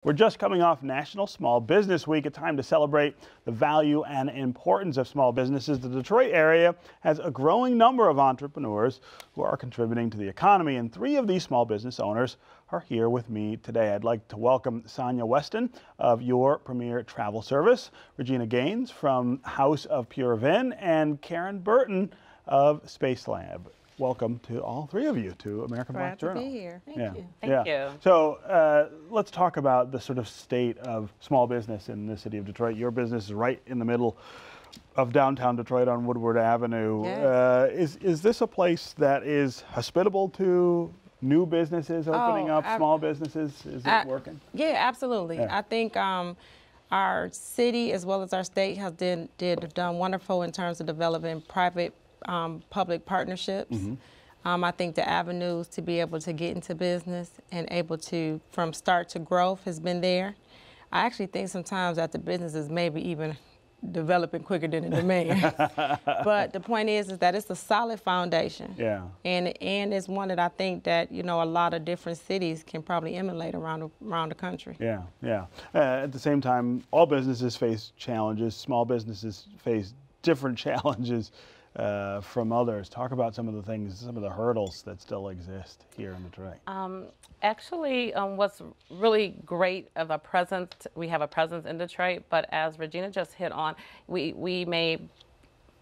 We're just coming off National Small Business Week, a time to celebrate the value and importance of small businesses. The Detroit area has a growing number of entrepreneurs who are contributing to the economy, and 3 of these small business owners are here with me today. I'd like to welcome Sonia Weston of Your Premier Travel Service, Regina Gaines from House of Pure VIN, and Karen Burton of Space Lab. Welcome to all 3 of you to American Black Journal. Glad to be here. Thank you. Thank you. So let's talk about the sort of state of small business in the city of Detroit. Your business is right in the middle of downtown Detroit on Woodward Avenue. Yes. Is this a place that is hospitable to new businesses opening up, small businesses? Is it working? Yeah, absolutely. Yeah. I think our city as well as our state has done wonderful in terms of developing private public partnerships. I think the avenues to be able to get into business and able to, from start to growth, has been there. I actually think sometimes that the business is maybe even developing quicker than the demand. But the point is that it's a solid foundation. Yeah. And it's one that I think that, you know, a lot of different cities can probably emulate around the country. Yeah, yeah. At the same time, all businesses face challenges. Small businesses face different challenges from others. Talk about some of the things, some of the hurdles that still exist here in Detroit. Actually, what's really great of a presence, we have a presence in Detroit, but as Regina just hit on, we may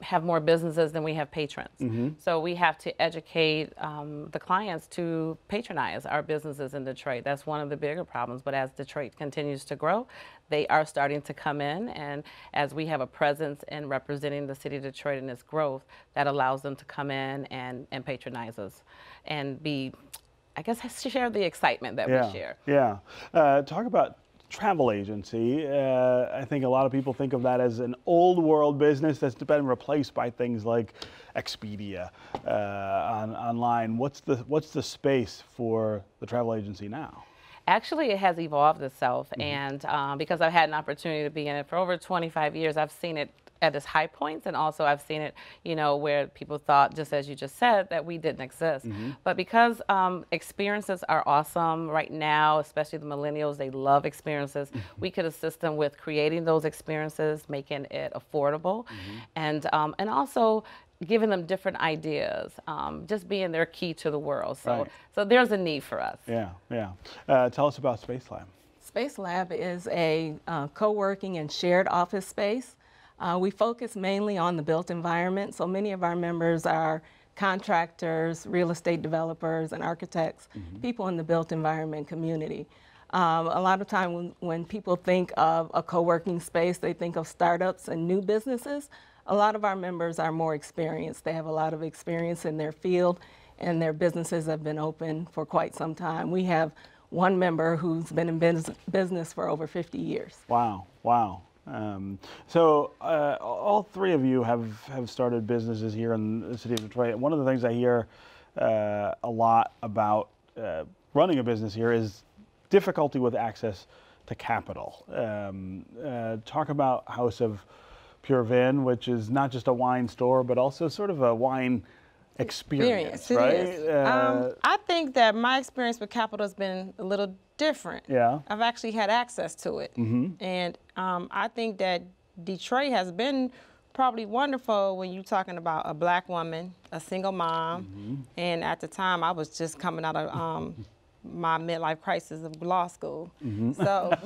have more businesses than we have patrons. So we have to educate the clients to patronize our businesses in Detroit. That's one of the bigger problems, but as Detroit continues to grow, they are starting to come in, and as we have a presence in representing the city of Detroit and its growth, that allows them to come in and patronize us and be, I guess, share the excitement that we share. Yeah. Talk about travel agency. I think a lot of people think of that as an old world business that's been replaced by things like Expedia online. What's the space for the travel agency now? Actually, it has evolved itself, and because I've had an opportunity to be in it for over 25 years, I've seen it at its high points, and also I've seen it, you know, where people thought, just as you just said, that we didn't exist. But because experiences are awesome right now, especially the millennials, they love experiences. We could assist them with creating those experiences, making it affordable, and also giving them different ideas, just being their key to the world. So, so there's a need for us. Yeah, yeah. Tell us about Space Lab. Space Lab is a co-working and shared office space. We focus mainly on the built environment, so many of our members are contractors, real estate developers, and architects, people in the built environment community. A lot of time when people think of a co-working space, they think of startups and new businesses. A lot of our members are more experienced. They have a lot of experience in their field, and their businesses have been open for quite some time. We have one member who's been in business for over 50 years. Wow, wow. So all 3 of you have started businesses here in the city of Detroit. One of the things I hear a lot about running a business here is difficulty with access to capital. Talk about House of Pure VIN, which is not just a wine store, but also sort of a wine experience, right? It is. I think that my experience with capital has been a little different. Yeah. I've actually had access to it. And I think that Detroit has been probably wonderful when you're talking about a black woman, a single mom, and at the time I was just coming out of my midlife crisis of law school. So,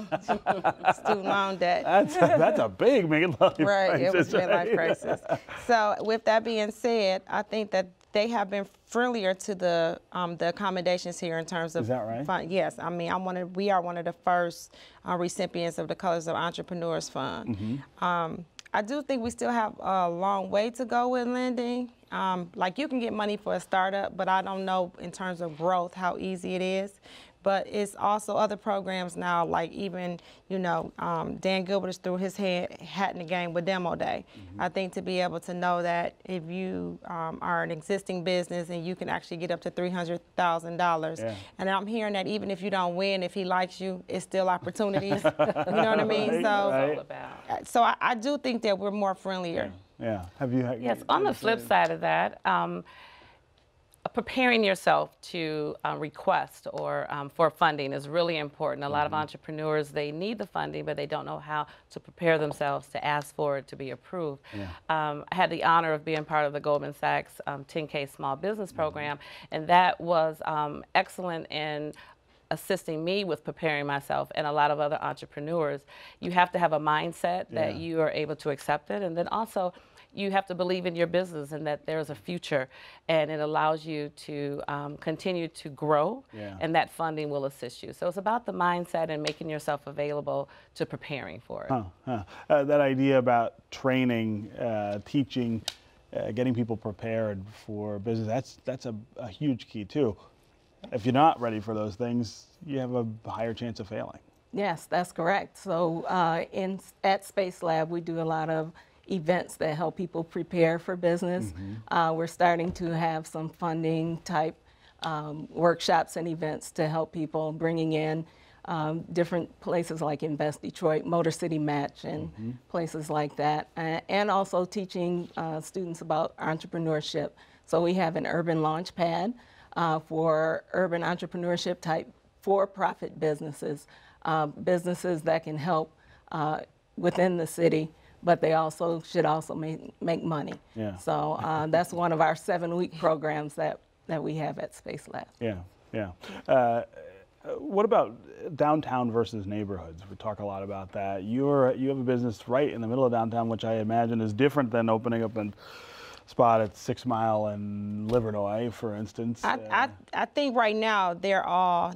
student loan debt. That's a big midlife crisis. Right, it was midlife crisis. So with that being said, I think that they have been friendlier to the accommodations here in terms of. Is that right? Yes, I mean we are one of the first recipients of the Colors of Entrepreneurs Fund. I do think we still have a long way to go with lending. Like you can get money for a startup, but I don't know in terms of growth how easy it is. But it's also other programs now, like even, you know, Dan Gilbert is threw his hat in the game with Demo Day. I think to be able to know that if you are an existing business and you can actually get up to $300,000, and I'm hearing that even if you don't win, if he likes you, it's still opportunities. You know what I mean? So I do think that we're more friendlier. Yeah. Have you? Yes. On the flip side of that, preparing yourself to request or for funding is really important. A lot of entrepreneurs, they need the funding, but they don't know how to prepare themselves to ask for it to be approved. I had the honor of being part of the Goldman Sachs 10K Small Business Program, and that was excellent in assisting me with preparing myself and a lot of other entrepreneurs. You have to have a mindset that you are able to accept it, and then also you have to believe in your business and that there's a future, and it allows you to continue to grow, and that funding will assist you. So it's about the mindset and making yourself available to preparing for it. That idea about training, teaching, getting people prepared for business, that's a huge key too. If you're not ready for those things, you have a higher chance of failing. Yes, that's correct. So at Space Lab, we do a lot of events that help people prepare for business. We're starting to have some funding type workshops and events to help people, bringing in different places like Invest Detroit, Motor City Match, and places like that, and also teaching students about entrepreneurship. So we have an urban launch pad for urban entrepreneurship type for-profit businesses, businesses that can help within the city, but they also should also make money. So that's one of our 7-week programs that we have at Space Lab. What about downtown versus neighborhoods? We talk a lot about that. You have a business right in the middle of downtown, which I imagine is different than opening up a spot at 6 Mile and Livernois, for instance. I think right now they're all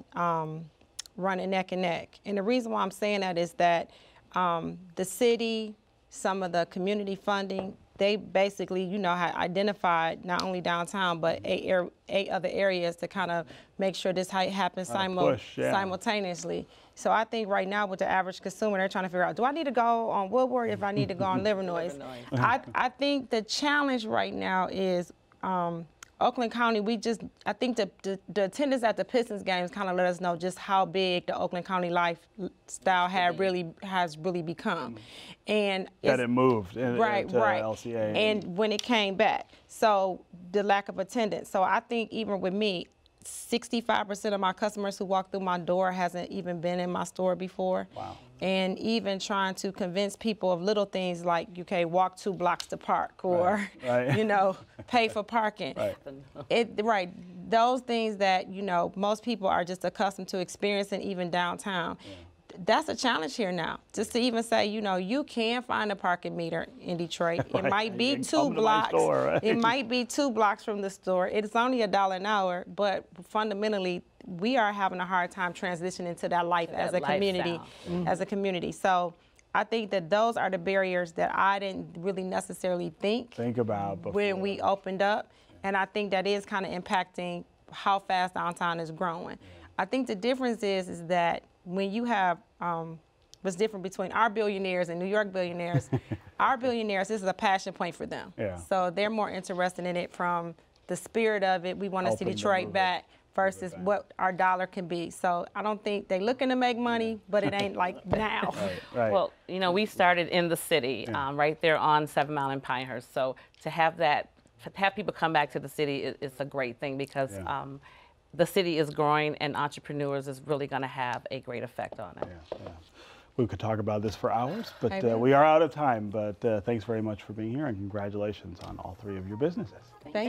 running neck and neck. And the reason why I'm saying that is that the city, some of the community funding, they basically, you know, had identified not only downtown, but 8 other areas to kind of make sure this happens simultaneously. So I think right now with the average consumer, they're trying to figure out, do I need to go on Woodward if I need to go on Livernois? I think the challenge right now is Oakland County, I think the attendance at the Pistons games kind of let us know just how big the Oakland County lifestyle has really become. And that it moved to LCA. And when it came back. So the lack of attendance. So I think even with me, 65% of my customers who walk through my door hasn't even been in my store before. Wow. And even trying to convince people of little things like, okay, walk 2 blocks to park, or, you know, pay for parking. Those things that, you know, most people are just accustomed to experiencing even downtown. That's a challenge here now. Just to even say, you know, you can find a parking meter in Detroit. It might be 2 blocks. It might be 2 blocks from the store. It's only $1 an hour, but fundamentally, we are having a hard time transitioning to that life as a community. So I think that those are the barriers that I didn't really necessarily think about before, when we opened up. And I think that is kind of impacting how fast downtown is growing. I think the difference is that when you have what's different between our billionaires and New York billionaires, our billionaires, this is a passion point for them. So they're more interested in it from the spirit of it. We want to see Detroit back versus what our dollar can be. So I don't think they're looking to make money, but it ain't like now. Well, you know, we started in the city, right there on 7 Mile and Pinehurst. So to have people come back to the city is a great thing, because the city is growing, and entrepreneurs is really going to have a great effect on it. We could talk about this for hours, but we are out of time. But thanks very much for being here, and congratulations on all 3 of your businesses. Thank you.